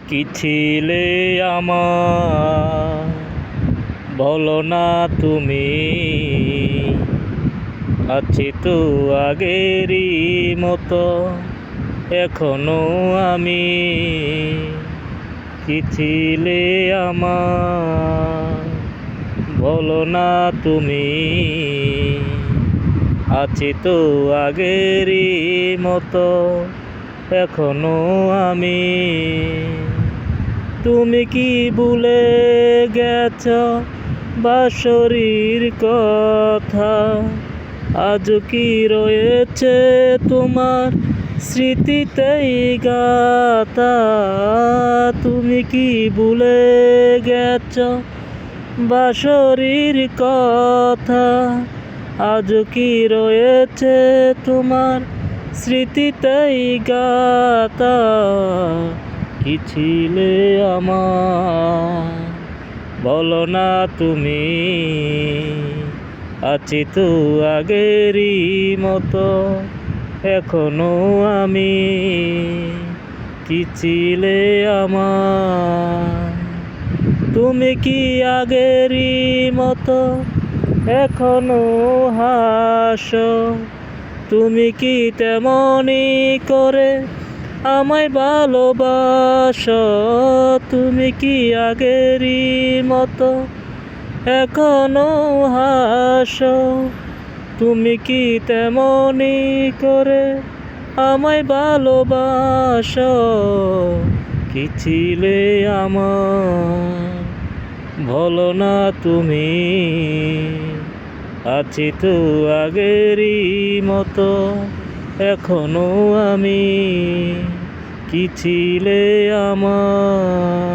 কি ছিলে আমার বলো না তুমি, আছি তো আগেরই মতো এখনো আমি। কি ছিলে আমার বলো না তুমি, আছি তো আগেরই মতো এখনো আমি। তুমি কি ভুলে গেছ বাঁশরীর কথা, আজ কি রয়েছে তোমার স্মৃতিতেই গাথা। তুমি কি ভুলে গেছ বাঁশরীর কথা, আজ কি রয়েছে তোমার স্মৃতিতেই গাথা। কি ছিলে আমার বলো না তুমি, আছি তো আগেরই মতো এখনো আমি। কি ছিলে আমার তুমি কি আগেরই মতো এখনো হাসো, তুমি কি তেমনি করে আমায় ভালোবাসো। তুমি কি আগেরই মতো এখনো হাসো, তুমি কি তেমনি করে আমায় ভালোবাসো। কি ছিলে আমার বলো না তুমি, আছি তো আগেরই মতো এখনো আমি। কি ছিলে আমার।